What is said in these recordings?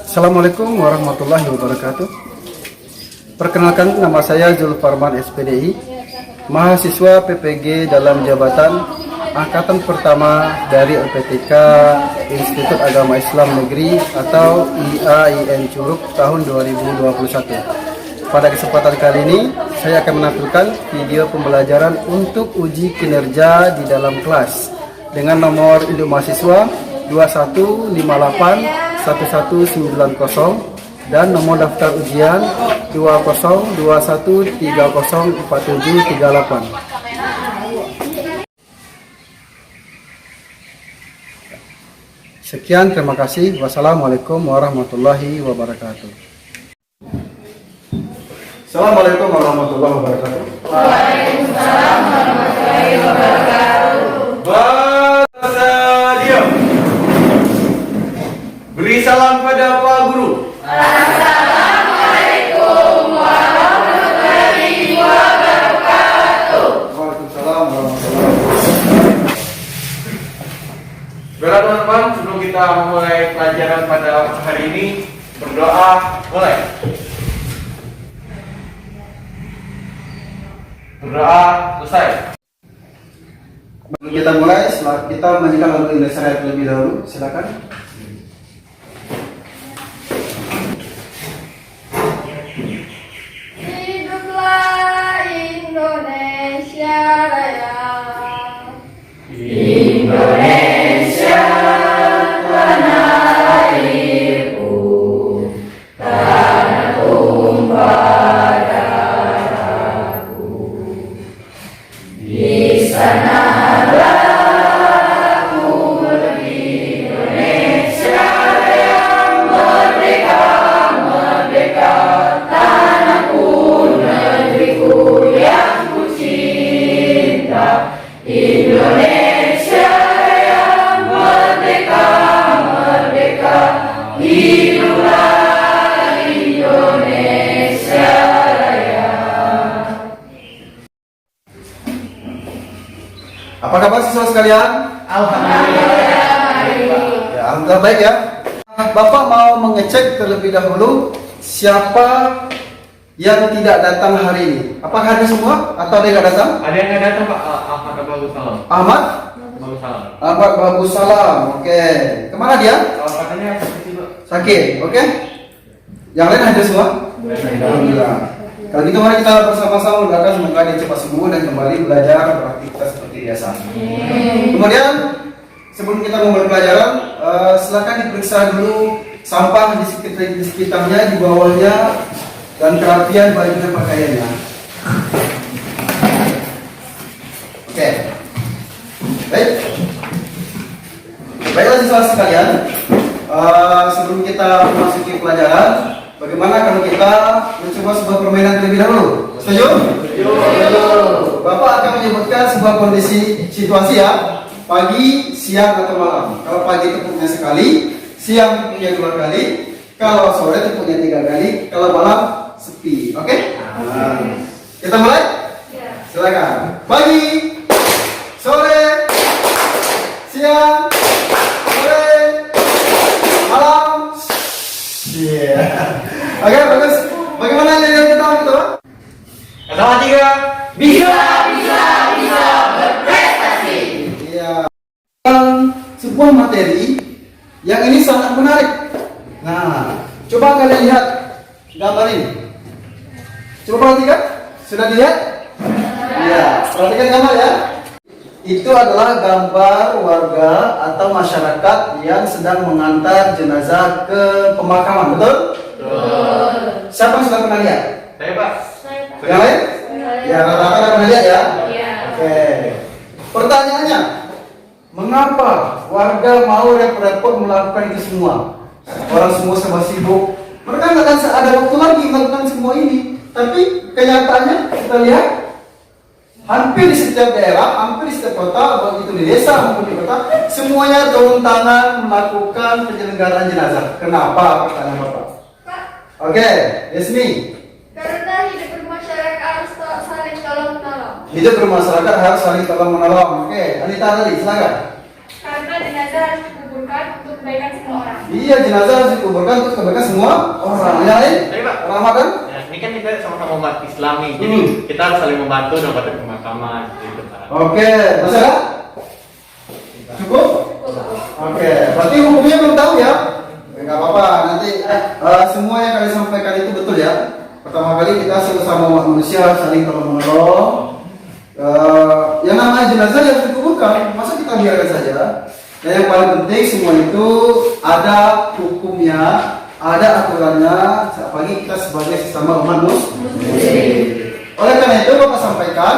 Assalamualaikum warahmatullahi wabarakatuh. Perkenalkan, nama saya Zulfarman SPDI, mahasiswa PPG dalam jabatan angkatan pertama dari LPTK Institut Agama Islam Negeri atau IAIN Curug tahun 2021. Pada kesempatan kali ini, saya akan menampilkan video pembelajaran untuk uji kinerja di dalam kelas dengan nomor induk mahasiswa 21581190 dan nomor daftar ujian 2021304738. Sekian, terima kasih. Wassalamualaikum warahmatullahi wabarakatuh. Assalamualaikum warahmatullahi wabarakatuh. Waalaikumsalam warahmatullahi wabarakatuh. Bahasa diam. Beri salam pada Pak Guru. Assalamualaikum warahmatullahi wabarakatuh. Waalaikumsalam warahmatullahi wabarakatuh. Baiklah teman-teman, sebelum kita mulai pelajaran pada hari ini, berdoa mulai. Berdoa selesai. Sebelum kita mulai, setelah kita menyanyikan lagu Indonesia Raya terlebih dahulu, silakan. Hiduplah Indonesia Raya. Indonesia tanah airku, tanah tumpah darahku. Di sanalah aku Indonesia yang merdeka, merdeka. Tanahku, negeriku yang ku cinta. Indonesia yang merdeka, merdeka. Hiduplah Indonesia Raya. Apa kabar siswa sekalian? Alhamdulillah. Ya, alhamdulillah baik ya. Bapak mau mengecek terlebih dahulu siapa yang tidak datang hari ini. Apakah ada semua atau ada yang tidak datang? Ada yang nggak datang Pak? Ahmad Bagus Salam. Ahmad? Bagus Salam. Ahmad Bagus Salam. Oke. Kemana dia? Katanya seperti Pak. Sakit. Oke. Yang lain ada semua? Alhamdulillah. Kalau gitu mari kita bersama-sama mendoakan semoga dia cepat sembuh dan kembali belajar beraktivitas seperti biasa. Kemudian sebelum kita memulai pelajaran, silakan diperiksa dulu sampah di sekitarnya, di bawahnya, dan kerapian baju dan pakaiannya. Oke. Baik. Baiklah siswa sekalian, sebelum kita memasuki pelajaran, bagaimana kalau kita mencoba sebuah permainan terlebih dahulu? Setuju? Setuju. Bapak akan menyebutkan sebuah kondisi situasi ya, pagi, siang atau malam. Kalau pagi itu punya sekali, siang punya 2 kali, kalau sore itu punya 3 kali, kalau malam sepi. Oke? Nah, kita mulai? Silakan. Pagi, sore, siang, sore, malam. Iya. Oke, bagus. Bagaimana yang pertama itu? Pertama 3. Bisa berprestasi. Iya. Sebuah materi yang ini sangat menarik. Nah, coba kalian lihat gambar ini. Coba perhatikan. Sudah dilihat? Iya. Perhatikan gambar ya. Itu adalah gambar warga atau masyarakat yang sedang mengantar jenazah ke pemakaman, betul? Betul. Siapa yang sudah pernah lihat? Saya Pak. Yang lain? Ya, rata-rata udah pernah lihat ya. Iya. Oke. Pertanyaannya, mengapa warga mau repot-repot melakukan itu semua? Orang semua serba sibuk. Mereka nggak akan ada waktu lagi melakukan semua ini. Tapi kenyataannya kita lihat, hampir di setiap daerah, hampir di setiap kota, baik itu di desa maupun di kota, semuanya turun tangan melakukan penyelenggaraan jenazah. Kenapa? Pertanyaan Bapak. Oke, Yasmi. Karena hidup bermasyarakat harus saling tolong menolong. Hidup bermasyarakat harus saling tolong menolong. Oke, Anita tadi, silakan. Karena jenazah harus dikuburkan untuk kebaikan semua orang. Iya, jenazah harus dikuburkan untuk kebaikan semua orang. Ya, Tapi Pak, Ramadan. ya, ini kan kita sama-sama umat Islam nih, jadi kita harus saling membantu dalam pada pemakaman gitu Pak. Oke, bisa nggak? Cukup? Oke, berarti hukumnya belum tahu ya? Enggak apa-apa, nanti semua yang kalian sampaikan itu betul ya. Pertama kali kita sesama umat manusia saling tolong menolong. Yang namanya jenazah yang dikuburkan, masa kita biarkan saja? Dan yang paling penting semua itu ada hukumnya, ada aturannya. Apalagi kita sebagai sesama umat muslim. Oleh karena itu Bapak sampaikan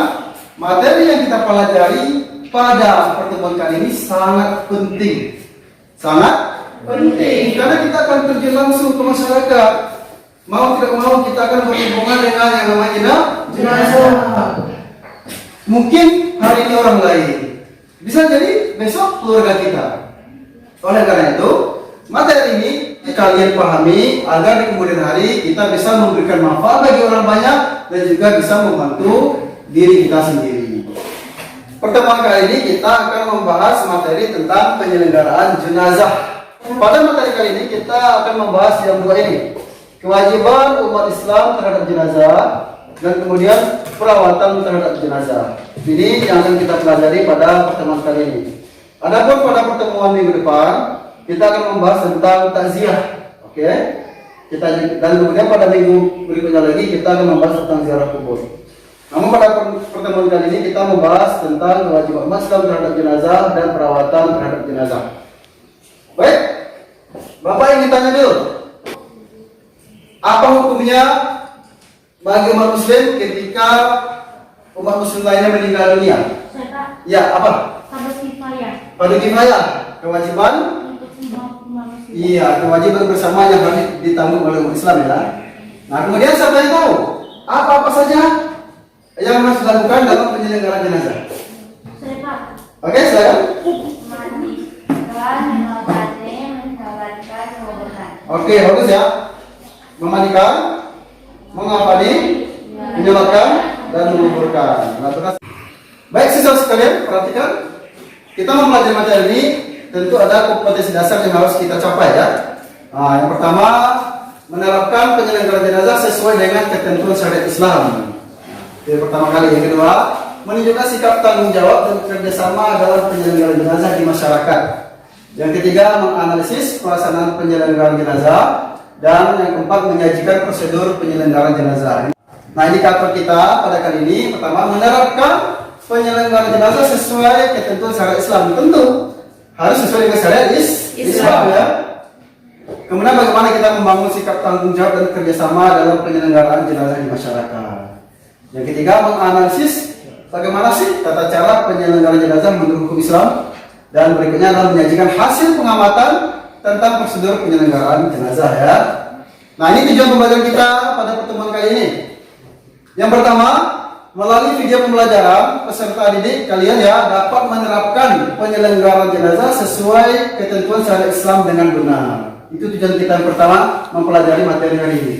materi yang kita pelajari pada pertemuan kali ini sangat penting. Sangat penting karena kita akan terjun langsung ke masyarakat. Mau tidak mau kita akan berhubungan dengan yang namanya jenazah. Mungkin hari ini orang lain, bisa jadi besok keluarga kita. Oleh karena itu, materi ini kalian pahami agar di kemudian hari kita bisa memberikan manfaat bagi orang banyak dan juga bisa membantu diri kita sendiri. Pertemuan kali ini kita akan membahas materi tentang penyelenggaraan jenazah. Pada materi kali ini kita akan membahas yang dua ini, kewajiban umat Islam terhadap jenazah dan kemudian perawatan terhadap jenazah. Ini yang akan kita pelajari pada pertemuan kali ini. Adapun pada pertemuan minggu depan kita akan membahas tentang takziah. Oke? Dan kemudian pada minggu berikutnya lagi kita akan membahas tentang ziarah kubur. Namun pada pertemuan kali ini kita membahas tentang kewajiban umat Islam terhadap jenazah dan perawatan terhadap jenazah. Baik, Bapak ingin tanya dulu, apa hukumnya bagi umat Muslim ketika umat Muslim lainnya meninggal dunia? Ya, apa? Fardu kifayah. Fardu kifayah, kewajiban? Untuk semua umat Muslim. Iya, kewajiban bersama yang harus ditanggung oleh umat Islam ya. Nah, kemudian siapa yang tahu apa-apa saja yang harus dilakukan dalam penyelenggaraan jenazah? Pak. Oke, silakan. Mandikan, menghormati, mensalatkan, menguburkan. Oke, bagus ya. Memandikan, menghafali, menyolatkan, dan menguburkan. Nah, terus. Baik siswa sekalian, perhatikan. Kita mempelajari materi ini tentu ada kompetensi dasar yang harus kita capai ya. Nah, yang pertama menerapkan penyelenggaraan jenazah sesuai dengan ketentuan syariat Islam. Itu yang pertama kali. Yang kedua, menunjukkan sikap tanggung jawab dan kerjasama dalam penyelenggaraan jenazah di masyarakat. Yang ketiga, menganalisis pelaksanaan penyelenggaraan jenazah. Dan yang keempat, menyajikan prosedur penyelenggaraan jenazah. Nah, indikator kita pada kali ini pertama menerapkan penyelenggaraan jenazah sesuai ketentuan syariat Islam. Tentu harus sesuai dengan syariat Islam ya. Kemudian bagaimana kita membangun sikap tanggung jawab dan kerjasama dalam penyelenggaraan jenazah di masyarakat. Yang ketiga, menganalisis bagaimana sih tata cara penyelenggaraan jenazah menurut hukum Islam. Dan berikutnya adalah menyajikan hasil pengamatan tentang prosedur penyelenggaraan jenazah ya. Nah, ini tujuan pembelajaran kita pada pertemuan kali ini. Yang pertama, melalui video pembelajaran peserta didik kalian ya dapat menerapkan penyelenggaraan jenazah sesuai ketentuan syariat Islam dengan benar. Itu tujuan kita yang pertama, mempelajari materi hari ini.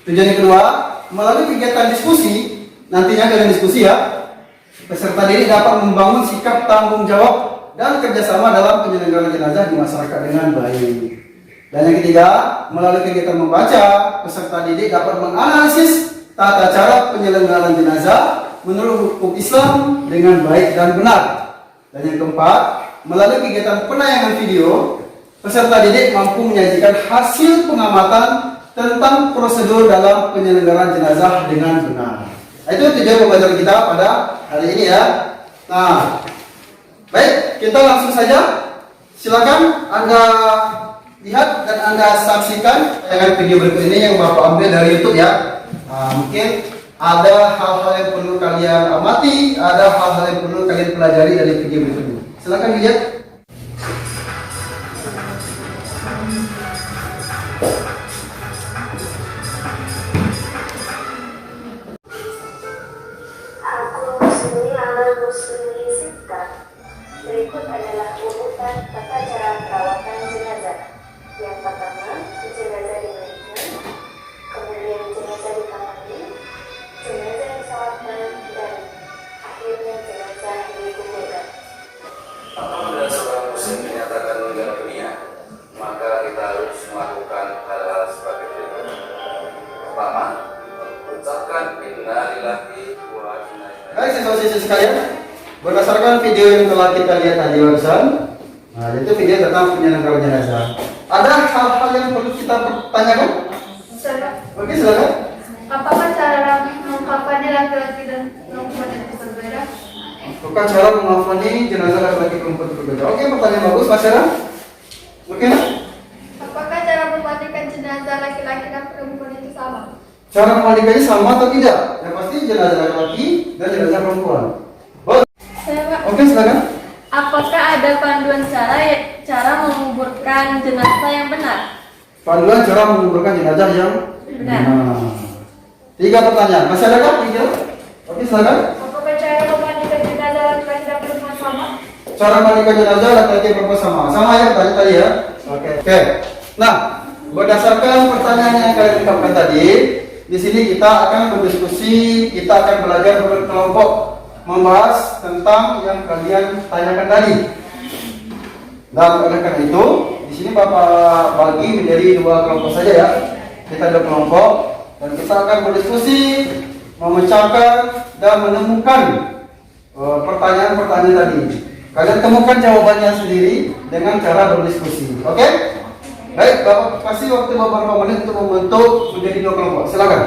Tujuan yang kedua, melalui kegiatan diskusi, nantinya kalian diskusi ya, peserta didik dapat membangun sikap tanggung jawab dan kerjasama dalam penyelenggaraan jenazah di masyarakat dengan baik. Dan yang ketiga, melalui kegiatan membaca, peserta didik dapat menganalisis tata cara penyelenggaraan jenazah menurut hukum Islam dengan baik dan benar. Dan yang keempat, melalui kegiatan penayangan video, peserta didik mampu menyajikan hasil pengamatan tentang prosedur dalam penyelenggaraan jenazah dengan benar. Itu tujuan pembelajaran kita pada hari ini ya. Nah, baik, kita langsung saja. Silakan Anda lihat dan Anda saksikan tayangan video berikut ini yang Bapak ambil dari YouTube ya. Nah, mungkin ada hal-hal yang perlu kalian amati, ada hal-hal yang perlu kalian pelajari dari video berikut ini. Silakan dilihat. Berikut adalah urutan tata cara perawatan jenazah. Yang pertama, jenazah dimandikan, kemudian jenazah dikamari, jenazah disalatkan, dan akhirnya jenazah dikuburkan. Apabila seorang muslim dinyatakan meninggal dunia, maka kita harus melakukan hal-hal sebagai berikut. Pertama, mengucapkan innalillahi wa inna ilaihi. Baik siswa-siswi sekalian, berdasarkan video yang telah kita lihat tadi barusan, nah itu video tentang penyelenggaraan jenazah. Ada hal-hal yang perlu kita pertanyakan? Oke, silakan. Apakah cara mengkafannya laki-laki dan perempuan itu berbeda? Bukan cara mengafani jenazah laki-laki perempuan itu berbeda. Oke, pertanyaan bagus, Mas Sarah. Oke, nah? Apakah cara memandikan jenazah laki-laki dan perempuan itu sama? Cara memandikannya sama atau tidak? Yang pasti jenazah laki-laki dan jenazah perempuan. Oke, silakan. Apakah ada panduan cara menguburkan jenazah yang benar? Panduan cara menguburkan jenazah yang Benar. benar. 3 pertanyaan. Masih ada kan? 3. Oke, silakan. Apakah cara memandikan jenazah laki-laki dan perempuan sama? Cara memandikan jenazah laki-laki perempuan sama. Sama ya tadi ya. Oke. Nah, berdasarkan pertanyaan yang kalian ungkapkan tadi, di sini kita akan berdiskusi, kita akan belajar berkelompok membahas tentang yang kalian tanyakan tadi. Dan oleh karena itu, di sini Bapak bagi menjadi 2 kelompok saja ya. Kita 2 kelompok dan kita akan berdiskusi, memecahkan dan menemukan pertanyaan-pertanyaan tadi. Kalian temukan jawabannya sendiri dengan cara berdiskusi. Oke? Baik, Bapak kasih waktu beberapa menit untuk membentuk menjadi 2 kelompok. Silakan.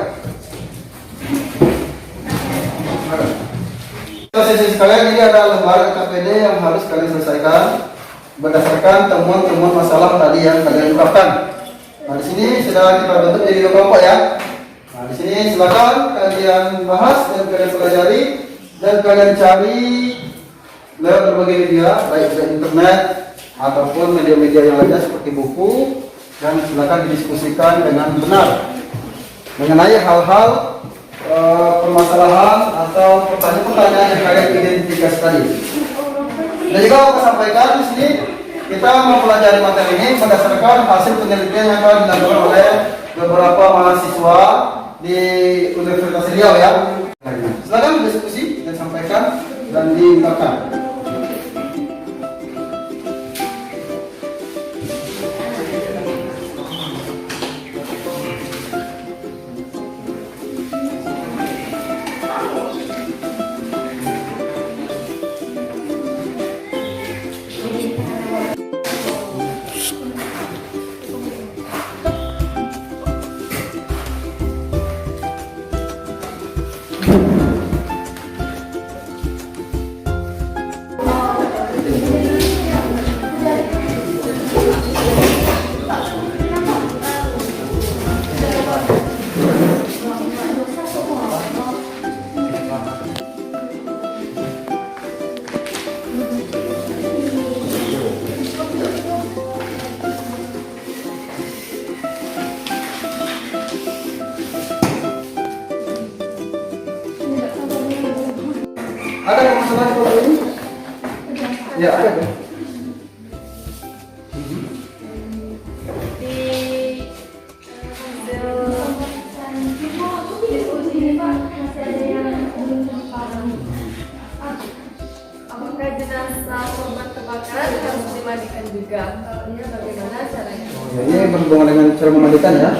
Sesi sekalian, ini ada lembar KPD yang harus kalian selesaikan berdasarkan temuan-temuan masalah tadi yang kalian ungkapkan. Nah, di sini sudah kita bentuk jadi 2 kelompok ya. Nah, di sini silakan kalian bahas dan kalian pelajari dan kalian cari lewat berbagai media, baik dari internet ataupun media-media yang lainnya seperti buku, dan silakan didiskusikan dengan benar mengenai hal-hal permasalahan atau pertanyaan-pertanyaan yang kalian identifikasi tadi. Dan juga aku sampaikan di sini kita mempelajari materi ini berdasarkan hasil penelitian yang telah dilakukan oleh beberapa mahasiswa di Universitas Riau ya. Silakan diskusi dan sampaikan dan diungkapkan. Ada permasalahan kalau ini? Ya ada. Diskusi ini Pak, masih ada yang belum paham. Apakah jenazah korban kebakaran harus dimandikan juga? Kalau iya, bagaimana caranya? Ya, ini berhubungan dengan cara memandikan ya.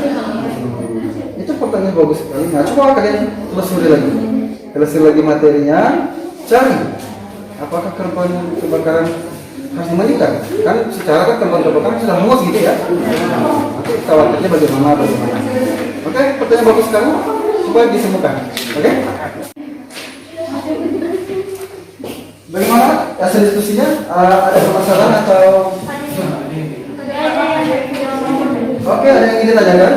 Itu pertanyaan bagus sekali. Nah, coba kalian telusuri lagi materinya, cari apakah korban kebakaran harus dimandikan. Kan secara kan korban kebakaran sudah hangus gitu ya. Nanti khawatirnya bagaimana. Oke, pertanyaan bagus sekali. Coba disembuhkan. Oke? Bagaimana hasil diskusinya? Ada permasalahan atau? Oke, ada yang ingin ditanyakan?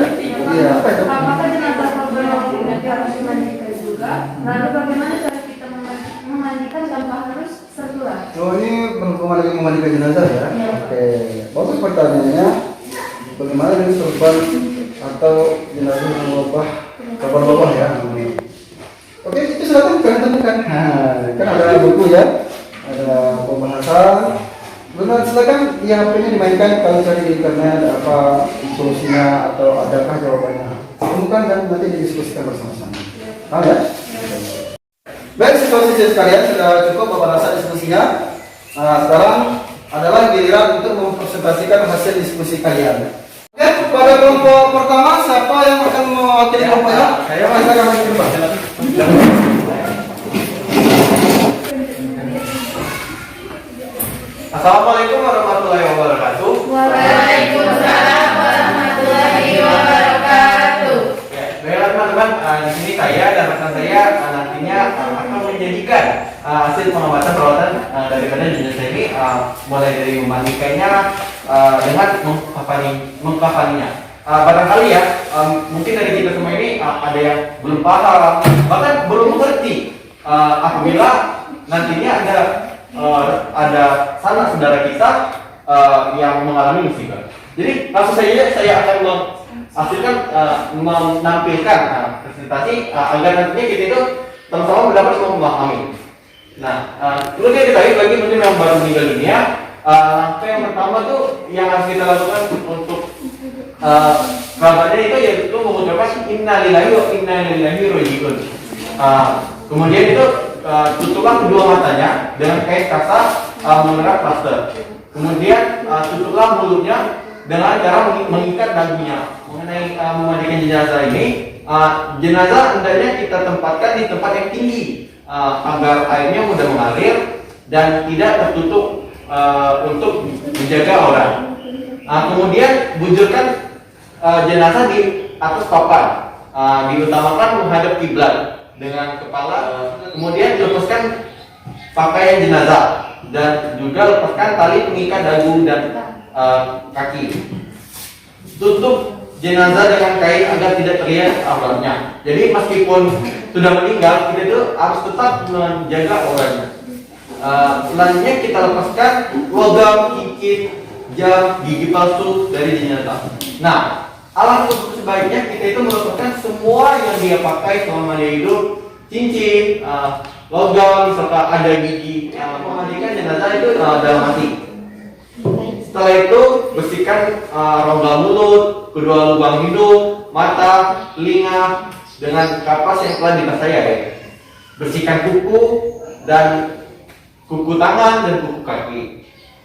Iya, apa itu? Apakah jenazah korban laki-laki harus dimandikan juga? Lalu bagaimana cara kita memandikan tanpa harus sentuhan? Oh, ini berhubungan dengan memandikan jenazah ya? Oke, bagus pertanyaannya. Bagaimana dengan korban atau jenazah yang berubah korban ya? Oke, itu silakan kalian temukan. Nah, kan ada buku ya, ada pembahasan. Benar, silakan ya HP-nya dimainkan, kalau cari di internet apa solusinya atau adakah jawabannya. Temukan dan nanti didiskusikan bersama-sama. Paham ya? Baik, siswa-siswi sekalian, sudah cukup pembahasan diskusinya. Nah, sekarang adalah giliran untuk mempresentasikan hasil diskusi kalian. Oke, pada kelompok pertama siapa yang akan mewakili kelompoknya? Saya Mas. Silakan Mas Irfan. Assalamualaikum warahmatullahi wabarakatuh. Waalaikumsalam warahmatullahi wabarakatuh. Ya, baiklah teman-teman, di sini saya dan rekan saya nantinya akan menjanjikan hasil pengamatan perawatan daripada jenazah ini, mulai dari memandikannya dengan mengkafaninya. Barangkali ya, mungkin dari kita semua ini ada yang belum paham, bahkan belum mengerti apabila nantinya ada sanak saudara kita yang mengalami musibah. Jadi langsung saja saya akan menampilkan presentasi agar nantinya kita itu sama-sama dapat memahami. Nah, perlu kita ketahui bagi mungkin yang baru meninggal dunia, langkah yang pertama tuh yang harus kita lakukan untuk kerabatnya itu yaitu mengucapkan innalillahi wa inna ilaihi raji'un. Kemudian itu tutuplah kedua matanya dengan kain kasa menggunakan plaster. Kemudian tutuplah mulutnya dengan cara mengikat dagunya. Mengenai memandikan jenazah ini, jenazah hendaknya kita tempatkan di tempat yang tinggi agar airnya mudah mengalir dan tidak tertutup untuk menjaga orang. Kemudian bujurkan jenazah di atas papan, diutamakan menghadap kiblat dengan kepala. Kemudian lepaskan pakaian jenazah dan juga lepaskan tali pengikat dagu dan kaki. Tutup jenazah dengan kain agar tidak terlihat auratnya. Jadi meskipun sudah meninggal, kita itu harus tetap menjaga auratnya. Selanjutnya kita lepaskan logam, kikit, jam, gigi palsu dari jenazah. Nah, alangkah sebaiknya kita itu melepaskan semua yang dia pakai selama dia hidup, cincin, logam, serta ada gigi. Memandikan jenazah itu dalam hati. Setelah itu bersihkan rongga mulut, kedua lubang hidung, mata, telinga dengan kapas yang telah dibasahi air. Bersihkan kuku dan kuku tangan dan kuku kaki.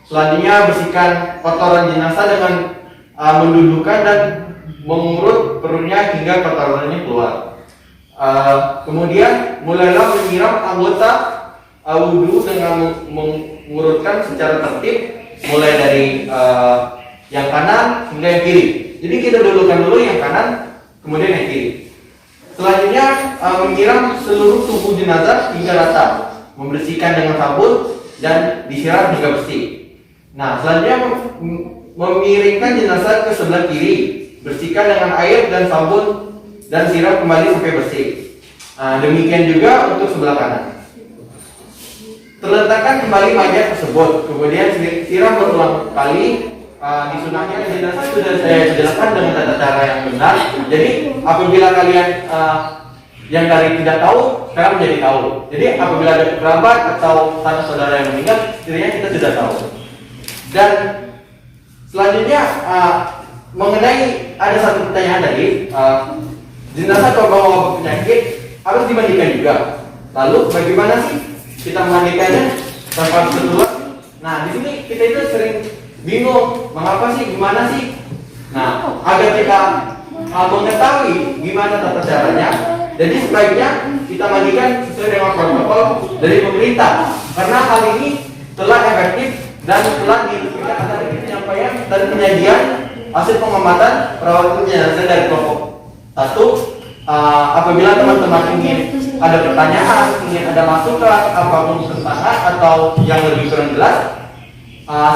Selanjutnya bersihkan kotoran jenazah dengan mendudukkan dan mengurut perutnya hingga kotorannya keluar. Kemudian mulailah menyiram anggota wudhu dengan mengurutkan secara tertib, mulai dari yang kanan hingga yang kiri. Jadi kita dulukan dulu yang kanan, kemudian yang kiri. Selanjutnya menyiram seluruh tubuh jenazah hingga rata, membersihkan dengan sabun dan disiram hingga bersih. Nah, selanjutnya memiringkan jenazah ke sebelah kiri, bersihkan dengan air dan sabun dan siram kembali sampai bersih. Nah, demikian juga untuk sebelah kanan. Terletakkan kembali mayat tersebut, kemudian siram berulang kali. Disunahnya jenazah sudah saya jelaskan dengan tata cara yang benar. Jadi apabila kalian yang dari tidak tahu sekarang menjadi tahu. Jadi apabila ada kerabat atau sanak saudara yang meninggal, setidaknya kita sudah tahu. Dan selanjutnya mengenai ada satu pertanyaan tadi, jenazah kalau bawa penyakit harus dimandikan juga. Lalu bagaimana sih kita memandikannya tanpa keluar? Nah, di sini kita itu sering bingung, mengapa sih, gimana sih? Nah, agar kita mengetahui gimana tata caranya, jadi sebaiknya kita mandikan sesuai dengan protokol dari pemerintah. Karena hal ini telah efektif dan telah diberikan dari penyampaian dan penyajian hasil pengamatan perawatan jenazah dari kelompok 1. Apabila teman-teman ingin ada pertanyaan, ingin ada masukan apapun tentang atau yang lebih kurang jelas,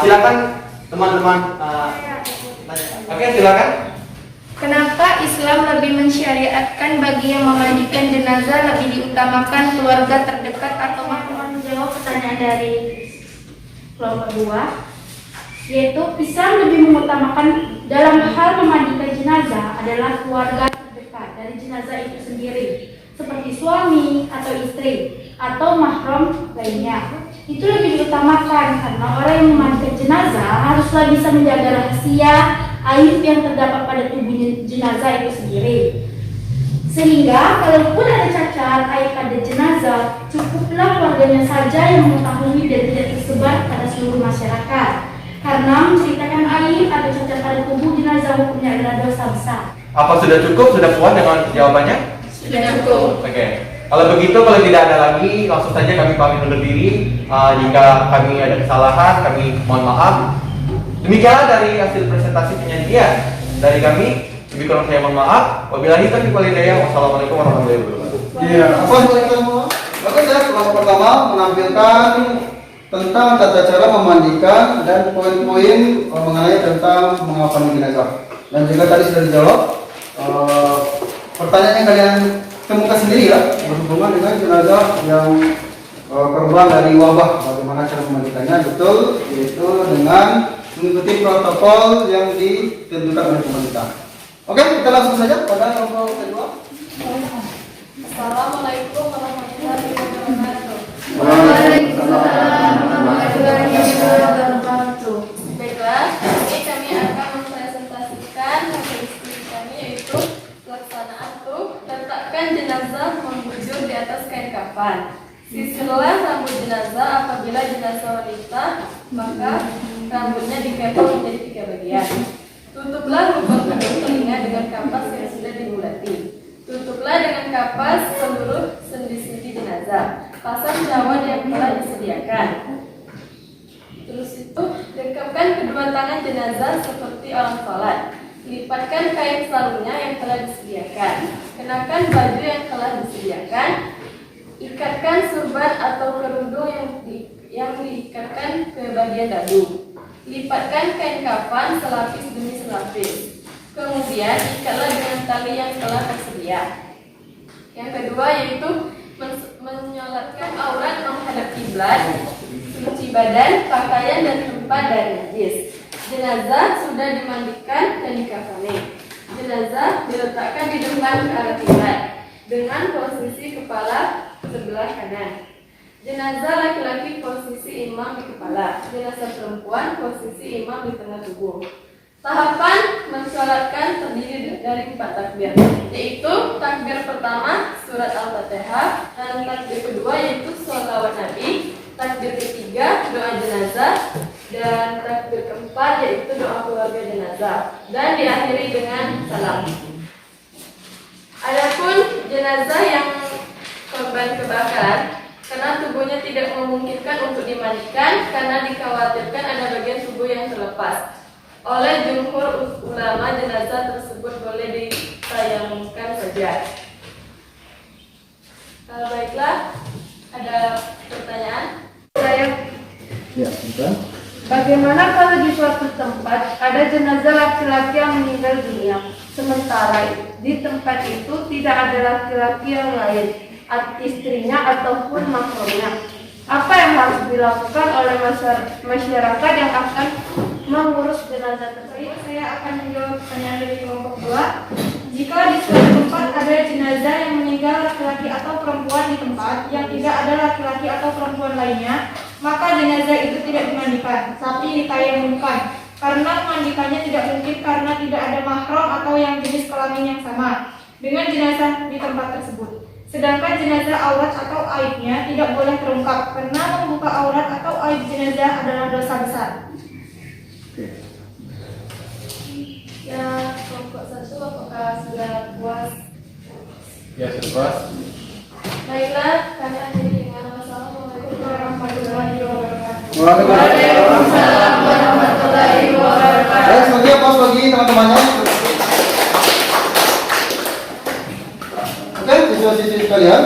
silakan teman-teman Oke, silakan. Kenapa Islam lebih mensyariatkan bagi yang memandikan jenazah lebih diutamakan keluarga terdekat atau mahram? Menjawab pertanyaan dari kelompok 2, yaitu Islam lebih mengutamakan dalam hal memandikan jenazah adalah keluarga terdekat dari jenazah itu sendiri, seperti suami atau istri atau mahram lainnya. Itu lebih diutamakan karena orang yang memandikan jenazah haruslah bisa menjaga rahasia aib yang terdapat pada tubuh jenazah itu sendiri. Sehingga kalaupun ada cacat aib pada jenazah, cukuplah keluarganya saja yang mengetahui dan tidak tersebar pada seluruh masyarakat. Karena menceritakan air atau cacat pada tubuh jenazah hukumnya adalah dosa besar. Apa sudah cukup? Sudah puas dengan jawabannya? Sudah cukup. Oke. Kalau begitu, kalau tidak ada lagi, langsung saja kami pamit undur diri. Jika kami ada kesalahan, kami mohon maaf. Demikianlah dari hasil presentasi penyajian dari kami. Lebih kurang saya mohon maaf. Wabillahi taufiq wal hidayah. Wassalamualaikum warahmatullahi wabarakatuh. Iya, apa yang kamu? Bagus ya, kelompok pertama menampilkan tentang tata cara memandikan dan poin-poin mengenai tentang mengawal jenazah. Dan juga tadi sudah dijawab. Pertanyaan yang kalian temukan sendiri ya, berhubungan dengan jenazah yang korban dari wabah. Bagaimana cara memandikannya? Betul, yaitu dengan mengikuti protokol yang ditentukan oleh pemerintah. Oke, kita langsung saja pada kelompok kedua. Assalamualaikum warahmatullahi wabarakatuh. Waalaikumsalam warahmatullahi wabarakatuh. Baiklah, ini kami akan mempresentasikan materi kami yaitu pelaksanaan truk letakkan jenazah membujur di atas kain kafan. Sisirlah rambut jenazah apabila jenazah wanita, maka rambutnya dikepal menjadi 3 bagian. Tutuplah lubang hidung telinga dengan kapas yang sudah dibulati. Tutuplah dengan kapas seluruh sendi-sendi jenazah. Pasang cawan yang telah disediakan. Terus itu, dekapkan kedua tangan jenazah seperti orang sholat. Lipatkan kain sarungnya yang telah disediakan. Kenakan baju yang telah disediakan. Ikatkan surban atau kerudung yang diikatkan ke bagian dadu. Lipatkan kain kafan selapis demi selapis. Kemudian ikatlah dengan tali yang telah tersedia. Yang kedua yaitu menyolatkan aurat menghadap kiblat, cuci badan, pakaian dan tempat dari najis. Jenazah sudah dimandikan dan dikafani. Jenazah diletakkan di depan ke arah kiblat dengan posisi kepala sebelah kanan. Jenazah laki-laki posisi imam di kepala. Jenazah perempuan posisi imam di tengah tubuh. Tahapan mensolatkan terdiri dari 4 takbir, yaitu takbir pertama surat Al-Fatihah, dan takbir kedua yaitu sholawat Nabi, takbir ketiga doa jenazah, dan takbir keempat yaitu doa keluarga jenazah, dan diakhiri dengan salam. Adapun jenazah yang korban kebakaran, karena tubuhnya tidak memungkinkan untuk dimandikan karena dikhawatirkan ada bagian tubuh yang terlepas. Oleh jumhur ulama, jenazah tersebut boleh ditayamumkan saja. Baiklah, ada pertanyaan? Ya, betul. Bagaimana kalau di suatu tempat ada jenazah laki-laki yang meninggal dunia, sementara di tempat itu tidak ada laki-laki yang lain, istrinya ataupun mahramnya? Apa yang harus dilakukan oleh masyarakat yang akan mengurus jenazah tersebut? Saya akan menjawab pertanyaan dari kelompok 2. Jika di suatu tempat ada jenazah yang meninggal laki-laki atau perempuan di tempat yang tidak ada laki-laki atau perempuan lainnya, maka jenazah itu tidak dimandikan, tapi ditayamumkan. Karena memandikannya tidak mungkin karena tidak ada mahram atau yang jenis kelamin yang sama dengan jenazah di tempat tersebut. Sedangkan jenazah aurat atau aibnya tidak boleh terungkap karena membuka aurat atau aib jenazah adalah dosa besar. Ya, kelompok 1 apakah sudah puas? Ya, sudah puas. Baiklah, kami akhiri dengan wassalamualaikum warahmatullahi wabarakatuh. Waalaikumsalam warahmatullahi wabarakatuh. Baik, selanjutnya pos lagi teman-temannya. Oke, siswa-siswi sekalian,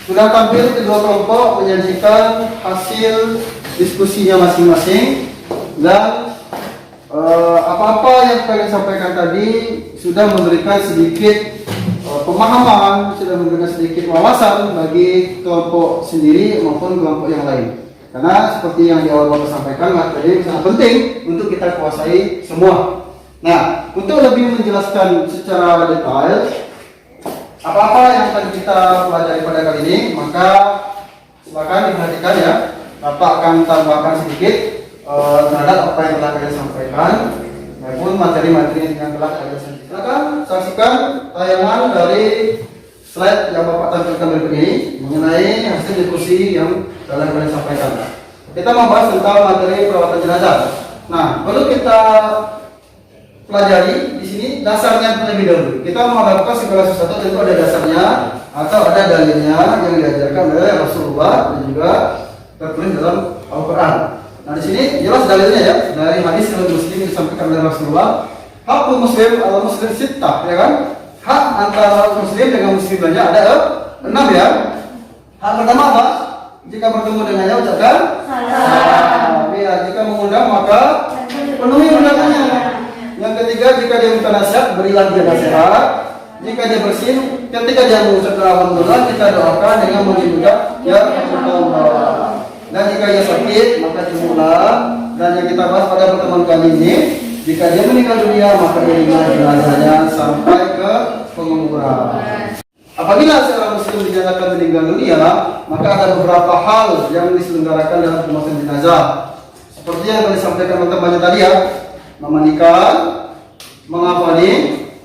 sudah tampil kedua kelompok menyajikan hasil diskusinya masing-masing, dan apa-apa yang kalian sampaikan tadi sudah memberikan sedikit pemahaman, sudah memberikan sedikit wawasan bagi kelompok sendiri maupun kelompok yang lain. Karena seperti yang di awal Bapak sampaikan, materi sangat penting untuk kita kuasai semua. Nah, untuk lebih menjelaskan secara detail apa-apa yang akan kita pelajari pada kali ini, maka silakan diperhatikan ya. Bapak akan tambahkan sedikit terhadap apa yang telah kalian sampaikan maupun materi-materi yang telah kalian sampaikan. Silakan saksikan tayangan dari slide yang Bapak tampilkan berikut ini mengenai hasil diskusi yang telah kalian sampaikan. kita membahas tentang materi perawatan jenazah. Nah, perlu kita pelajari di sini dasarnya terlebih dahulu. Kita melakukan segala sesuatu tentu ada dasarnya atau ada dalilnya yang diajarkan oleh Rasulullah dan juga tertulis dalam Al-Quran. Nah, di sini jelas dalilnya ya dari hadis riwayat Muslim yang disampaikan oleh Rasulullah. Hakul muslim ala muslim sittah, ya kan? Hak antara muslim dengan muslim lainnya ada 6 ya. Hak pertama apa? Jika bertemu dengannya ucapkan salam. Ya, jika mengundang maka penuhi undangannya. Yang ketiga, jika dia minta nasihat, berilah dia nasihat. Jika dia bersin, ketika dia mengucapkan alhamdulillah, kita doakan dengan menyebutkan ya Allah. Dan jika dia sakit, maka jemputlah. Dan yang kita bahas pada pertemuan kali ini, jika dia meninggal dunia, maka iringilah jenazahnya sampai ke penguburan. Apabila seorang muslim dinyatakan meninggal dunia, maka ada beberapa hal yang diselenggarakan dalam pemakaman jenazah. Seperti yang disampaikan teman-temannya tadi ya, memandikan, mengafani,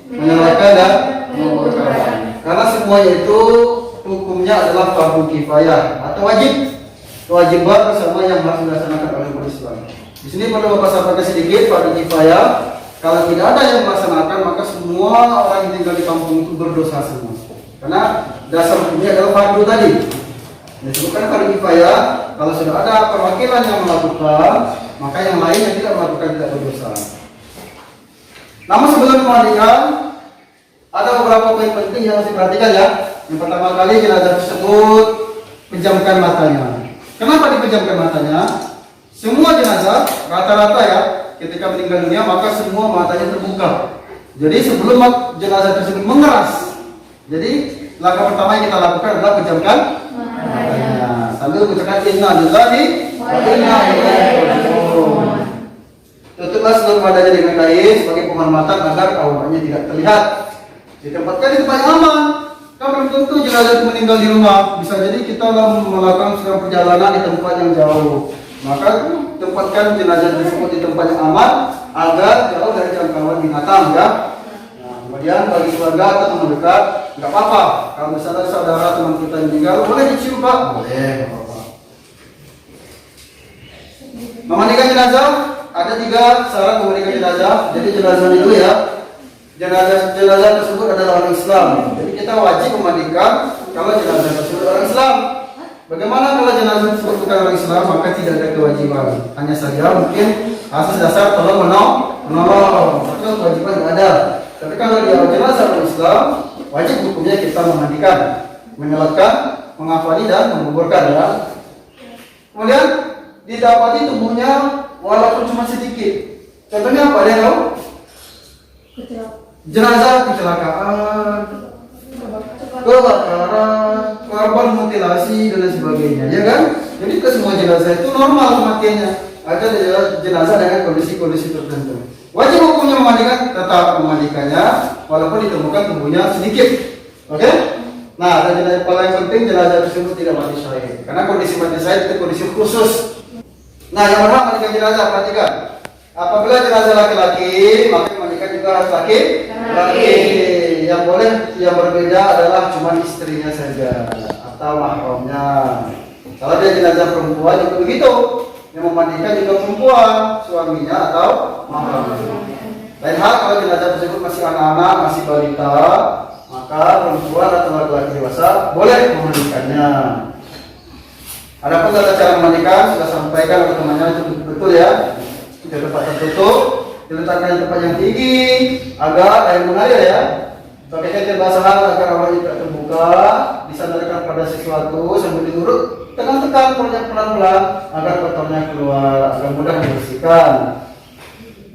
menyalakan dan menguburkan. Karena semuanya itu hukumnya adalah fardu kifayah atau wajib, kewajiban bersama yang harus dilaksanakan oleh umat Islam. Di sini perlu Bapak sampaikan sedikit fardu kifayah. Kalau tidak ada yang melaksanakan, maka semua orang yang tinggal di kampung itu berdosa semua. Karena dasar hukumnya adalah fardu tadi. Disebutkan fardu kifayah, kalau sudah ada perwakilan yang melakukan, maka yang lain yang tidak melakukan tidak berdosa. Namun sebelum memandikan, ada beberapa poin penting yang harus diperhatikan ya. Yang pertama kali jenazah tersebut pejamkan matanya. Kenapa dipejamkan matanya? Semua jenazah rata-rata ya, ketika meninggal dunia maka semua matanya terbuka. Jadi sebelum jenazah tersebut mengeras, jadi langkah pertama yang kita lakukan adalah pejamkan matanya sambil mengucapkan inna lillahi wa inna ilaihi raji'un. Tutuplah seluruh badannya dengan kain sebagai penghormatan agar auratnya tidak terlihat. Ditempatkan di tempat yang aman. Kan belum tentu jenazah itu meninggal di rumah. Bisa jadi kita melakukan sebuah perjalanan di tempat yang jauh. Maka tempatkan jenazah tersebut di tempat yang aman agar jauh dari jangkauan binatang ya. Nah, kemudian bagi keluarga atau teman dekat nggak apa-apa. Kalau misalnya saudara teman kita yang meninggal boleh dicium Pak, boleh, nggak apa-apa. Memandikan jenazah ada 3 syarat memandikan jenazah. Jadi jenazah itu ya, jenazah tersebut adalah orang Islam. Jadi kita wajib memandikan kalau jenazah tersebut orang Islam. Bagaimana kalau jenazah tersebut bukan orang Islam, maka tidak ada kewajiban. Hanya saja mungkin asas dasar tolong menolong. Maka kewajiban tidak ada. Tapi kalau dia jenazah orang Islam, wajib hukumnya kita memandikan, menyolatkan, mengafani dan menguburkan ya. Kemudian didapati tubuhnya walaupun cuma sedikit. Contohnya apa dia tahu? Jenazah kecelakaan, kebakaran, korban mutilasi dan lain sebagainya, ya kan? Jadi ke semua jenazah itu normal kematiannya. Ada jenazah dengan kondisi-kondisi tertentu. Wajib hukumnya memandikan, tetap memandikannya walaupun ditemukan tubuhnya sedikit. Oke? Nah, dan yang paling penting jenazah tersebut tidak mati syahid. Karena kondisi mati syahid itu kondisi khusus. Nah, yang pertama mandikan jenazah, perhatikan. Apabila jenazah laki-laki, maka mandikan juga harus laki-laki. Yang boleh yang berbeda adalah cuma istrinya saja atau mahramnya. Kalau dia jenazah perempuan juga begitu. Yang memandikan juga perempuan, suaminya atau mahramnya. Lain hal kalau jenazah tersebut masih anak-anak, masih balita, maka perempuan atau laki-laki dewasa boleh memandikannya. Adapun tata cara memandikan sudah sampaikan oleh temannya itu betul ya. Di tempat tertutup, diletakkan di tempat yang tinggi agar air mengalir ya. Pakaikan kebasahan agar awalnya tidak terbuka, disandarkan pada sesuatu sambil diurut, tekan-tekan perutnya pelan-pelan agar kotornya keluar, agar mudah dibersihkan.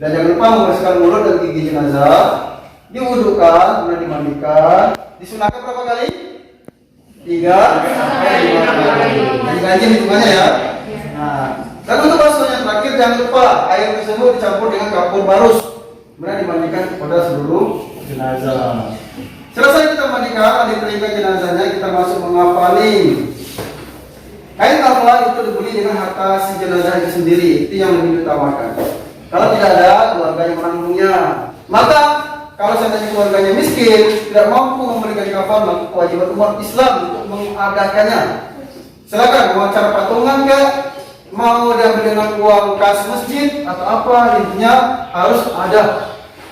Dan jangan lupa membersihkan mulut dan gigi jenazah, diwudukan, kemudian dimandikan. Disunahkan berapa kali? 3 sampai 5 kali. Jadi ganjil hitungannya ya. Nah, dan untuk basuh yang terakhir jangan lupa air tersebut dicampur dengan kapur barus, kemudian dimandikan kepada seluruh jenazah. Selesai kita mandikan, diterima jenazahnya, kita masuk mengafani. Kain kafan itu dibeli dengan harta si jenazah itu sendiri, itu yang lebih diutamakan. Kalau tidak ada keluarga yang menanggungnya, maka kalau seandainya keluarganya miskin, tidak mampu memberikan kafan, maka kewajiban umat Islam untuk mengadakannya. Silakan mau cara patungan ke, mau diambil dengan uang kas masjid atau apa, intinya harus ada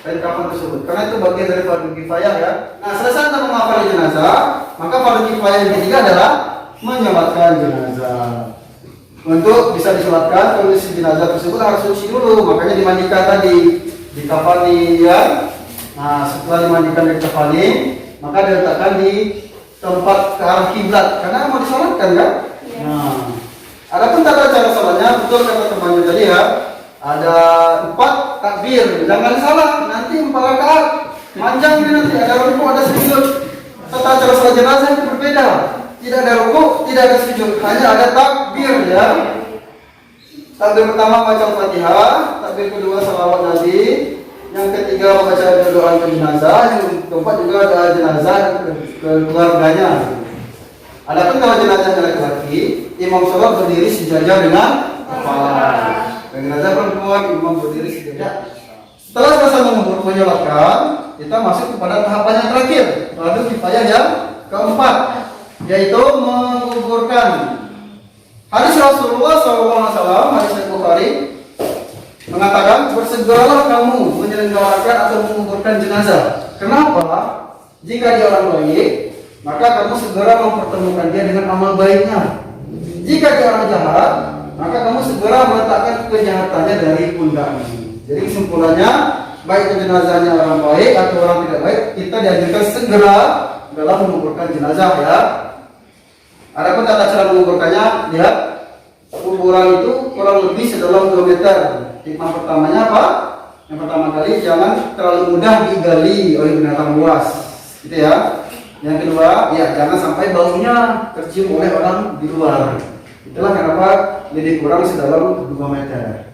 kain kafan tersebut. Karena itu bagian dari fardu kifayah ya. Nah, selesai kita menghafal jenazah, maka fardu kifayah yang ketiga adalah menyolatkan jenazah. Untuk bisa disolatkan, kondisi jenazah tersebut harus suci dulu, makanya dimandikan tadi, dikafani ya. Nah, setelah dimandikan dan dikafani, maka diletakkan di tempat ke arah kiblat karena mau disolatkan kan? Nah, adapun tata cara sholatnya betul kata temannya tadi ya. Ada 4 takbir, jangan salah, nanti 4 rakaat. Panjang ini nanti ada rukuk, ada sujud. Tata cara sholat jenazah itu berbeda. Tidak ada rukuk, tidak ada sujud, hanya ada takbir ya. Takbir pertama baca Al-Fatihah, takbir kedua salawat Nabi, yang ketiga membaca doa ke jenazah, yang keempat juga ada jenazah ke keluarganya. Adapun kalau jenazah laki-laki, imam sholat berdiri sejajar dengan kepala. Dan jenazah perempuan, imam berdiri sejajar. Setelah selesai menyolatkan, kita masuk kepada tahapan yang terakhir, lalu kifayah yang keempat, yaitu menguburkan. Hadis Rasulullah SAW, hadis Bukhari, mengatakan bersegeralah kamu menyelenggarakan atau menguburkan jenazah. Kenapa? Jika dia orang baik, maka kamu segera mempertemukan dia dengan amal baiknya. Jika dia orang jahat, maka kamu segera meletakkan kejahatannya dari pundaknya. Jadi kesimpulannya, baik itu jenazahnya orang baik atau orang tidak baik, kita dianjurkan segera dalam menguburkan jenazah ya. Adapun tata cara menguburkannya, lihat, kuburan itu kurang lebih sedalam 2 meter. Hikmah pertamanya apa? Yang pertama kali, jangan terlalu mudah digali oleh binatang buas, gitu ya. Yang kedua, ya jangan sampai baunya tercium oleh orang di luar. Itulah kenapa lebih kurang sedalam 2 meter.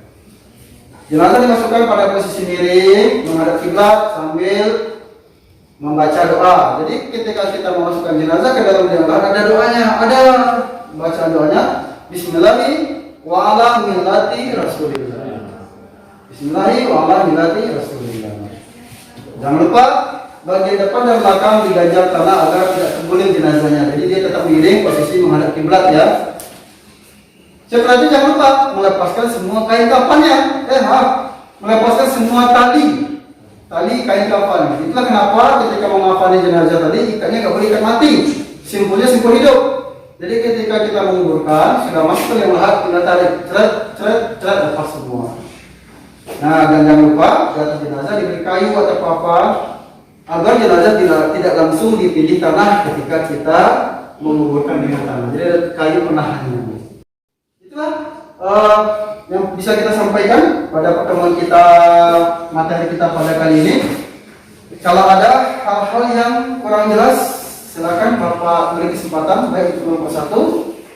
Jenazah dimasukkan pada posisi miring, menghadap kiblat sambil membaca doa. Jadi ketika kita memasukkan jenazah ke dalam liang ada doanya, ada bacaan doanya. Bismillahirrahmanirrahim wa ala millati Rasulillah. Bismillahirrahmanirrahim wa ala millati Rasulillah. Jangan lupa bagian depan dan belakang diganjar tanah agar tidak terguling jenazahnya. Jadi dia tetap miring, posisi menghadap kiblat ya. Setelah itu jangan lupa melepaskan semua kain kafannya. Melepaskan semua tali kain kafan. Itulah kenapa ketika mengafani jenazah tadi ikatnya nggak boleh ikat mati. Simpulnya simpul hidup. Jadi ketika kita menguburkan sudah masuk ke liang lahat, kita tarik ceret lepas semua. Nah, dan jangan lupa di atas jenazah diberi kayu atau apa agar jenazah tidak langsung dipilih tanah ketika kita menguburkan dengan tanah. Jadi ada kayu penahannya. Itulah yang bisa kita sampaikan pada pertemuan kita, materi kita pada kali ini. Kalau ada hal-hal yang kurang jelas, silakan Bapak beri kesempatan baik itu kelompok 1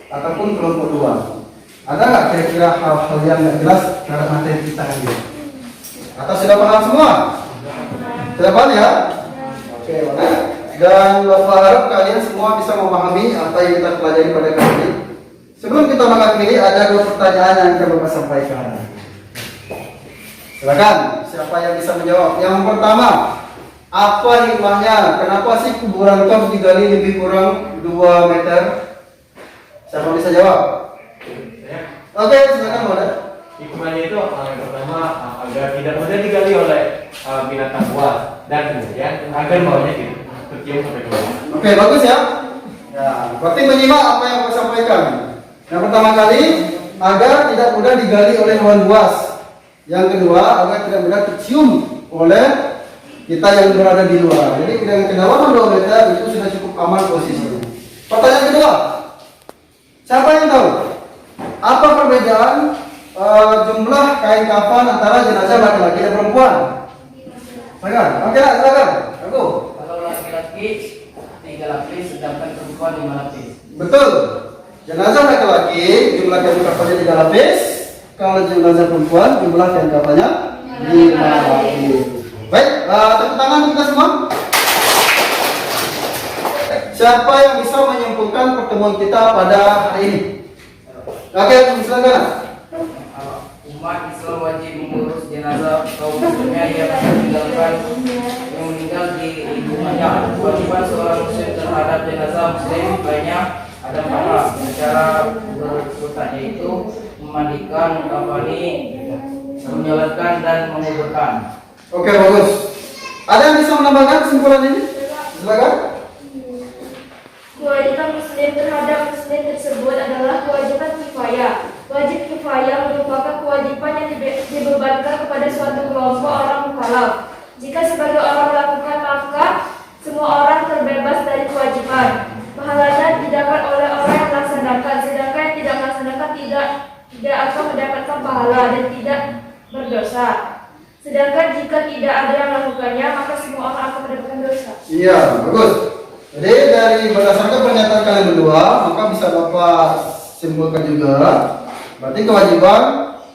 ataupun kelompok 2. Ada nggak kira-kira hal-hal yang nggak jelas terhadap materi kita ini? Atau sudah paham semua? Sudah paham ya? Oke, oke. Dan Bapak harap kalian semua bisa memahami apa yang kita pelajari pada kali ini. Sebelum kita mengakhiri, ada 2 pertanyaan yang akan Bapak sampaikan. Silakan, siapa yang bisa menjawab? Yang pertama, apa hikmahnya? Kenapa sih kuburan itu digali lebih kurang 2 meter? Siapa bisa jawab? Oke, silakan Bapak. Hikmahnya itu yang pertama agar tidak mudah digali oleh binatang buas, dan kemudian agar baunya tidak tercium sampai ke bawah. Oke, bagus ya. Ya, berarti menyimak apa yang saya sampaikan. Yang pertama kali, agar tidak mudah digali oleh hewan buas. Yang kedua, agar tidak mudah tercium oleh kita yang berada di luar. Jadi dengan kedalaman 2 meter itu sudah cukup aman posisinya. Pertanyaan kedua, siapa yang tahu apa perbedaan jumlah kain kafan antara jenazah laki-laki dan perempuan? Silakan. Oke, silakan. Aku. Kalau laki-laki 3 lapis, sedangkan perempuan 5 lapis. Betul. Jenazah laki-laki jumlah kain kafannya 3 lapis. Kalau jenazah perempuan jumlah kain kafannya 5 lapis. Baik, tepuk tangan kita semua. Siapa yang bisa menyimpulkan pertemuan kita pada hari ini? Oke, silakan. Umat Islam wajib mengurus jenazah kaum muslimnya yang meninggal di lingkungannya. Kewajiban seorang muslim terhadap jenazah muslim lainnya ada 4 hal. Cara berurutan, yaitu memandikan, mengkafani, menyolatkan dan menguburkan. Oke, bagus. Ada yang bisa menambahkan kesimpulan ini? Silakan. Kewajiban muslim terhadap muslim tersebut adalah kewajiban kifayah. Wajib kifayah merupakan kewajiban yang dibebankan kepada suatu kelompok orang mukallaf. Jika sebagai orang melakukan, maka semua orang terbebas dari kewajiban. Pahalanya didapat oleh orang yang melaksanakan, sedangkan yang tidak melaksanakan tidak akan mendapatkan pahala dan tidak berdosa. Sedangkan jika tidak ada yang melakukannya, maka semua orang akan mendapatkan dosa. Iya, bagus. Jadi dari berdasarkan pernyataan kalian berdua, maka bisa Bapak simpulkan juga. Berarti kewajiban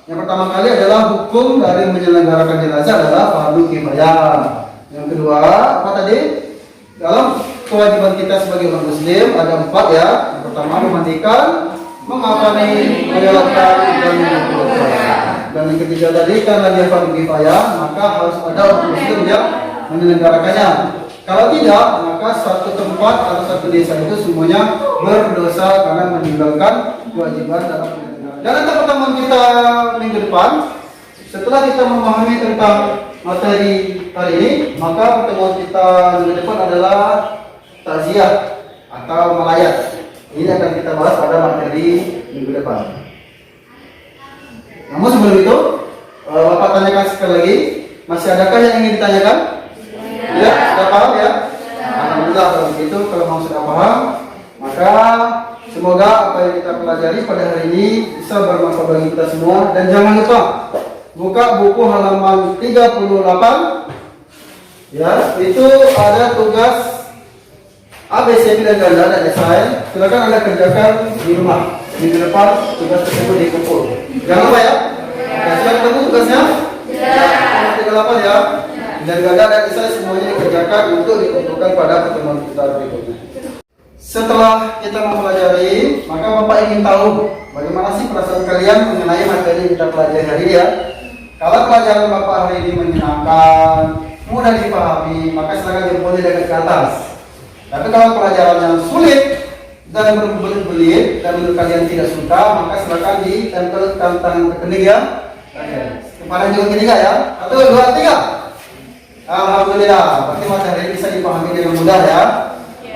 yang pertama kali adalah hukum dari menyelenggarakan jenazah adalah fardu kifayah. Yang kedua, apa tadi? Dalam kewajiban kita sebagai umat muslim ada 4 ya. Yang pertama memandikan, mengkafani, menyolatkan dan menguburkan. Dan yang ketiga tadi karena dia fardu kifayah, maka harus ada umat muslim yang menyelenggarakannya. Kalau tidak, maka satu tempat atau satu desa itu semuanya berdosa karena meninggalkan kewajiban dalam penyelenggarakan. Dan untuk pertemuan kita minggu depan, setelah kita memahami tentang materi hari ini, maka pertemuan kita minggu depan adalah takziah atau melayat. Ini akan kita bahas pada materi minggu depan. Namun sebelum itu, Bapak tanyakan sekali lagi, masih adakah yang ingin ditanyakan? Ya, sudah paham ya? Alhamdulillah kalau begitu, kalau mau sudah paham, maka semoga apa yang kita pelajari pada hari ini bisa bermanfaat bagi kita semua. Dan jangan lupa buka buku halaman 38. Ya, itu ada tugas ABCD dan ganda dan esai. Silakan Anda kerjakan di rumah. Minggu depan tugas tersebut dikumpul. Jangan lupa ya. Oke, sudah ketemu tugasnya? Ya. 38 ya. Dan ganda dan esai semuanya dikerjakan untuk dikumpulkan pada pertemuan kita berikutnya. Setelah kita mempelajari, maka Bapak ingin tahu bagaimana sih perasaan kalian mengenai materi yang kita pelajari hari ini ya. Kalau pelajaran Bapak hari ini menyenangkan, mudah dipahami, maka silakan jempolnya dekat ke atas. Tapi kalau pelajaran yang sulit dan berbelit-belit dan menurut kalian tidak suka, maka silakan ditempel tangan rekening ya. Oke. Kemarin juga ketiga ya. 1, 2, 3. Alhamdulillah, berarti materi ini bisa dipahami dengan mudah ya.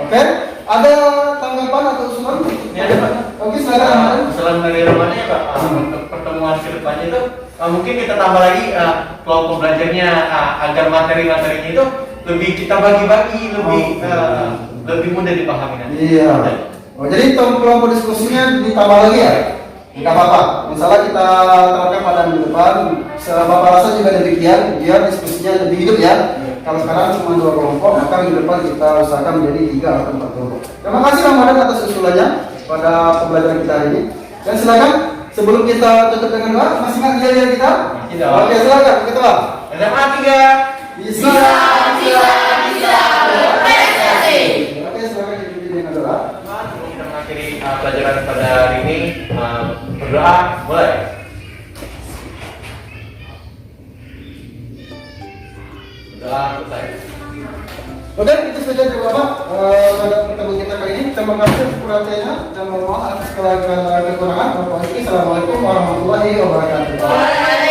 Oke. Ada tanggapan atau usulan? Ya, ada Pak. Oke, silakan. Selain dari rumahnya Pak, untuk pertemuan kedepannya itu mungkin kita tambah lagi kelompok belajarnya agar materi-materinya itu lebih kita bagi-bagi, lebih mudah dipahami nanti. Iya. Oh, jadi kelompok diskusinya ditambah lagi ya? Enggak apa-apa. Misalnya kita terapkan pada minggu depan, Bapak rasa juga demikian, biar diskusinya lebih hidup ya. Kalau sekarang cuma 2 kelompok, maka minggu depan kita usahakan menjadi 3 atau 4 kelompok. Terima kasih Ramadan atas usulannya pada pembelajaran kita hari ini. Dan silakan sebelum kita tutup dengan doa, masih ingat dia kita? Tidak. Oke, silakan kita Pak. SMA 3. Bisa. Oke, silakan dipimpin dengan doa. Sebelum kita mengakhiri pelajaran pada hari ini, berdoa mulai. Berdoa selesai. Oke, itu saja dari Bapak pada pertemuan kita kali ini. Terima kasih perhatiannya dan mohon maaf atas segala kekurangan. Assalamualaikum warahmatullahi wabarakatuh.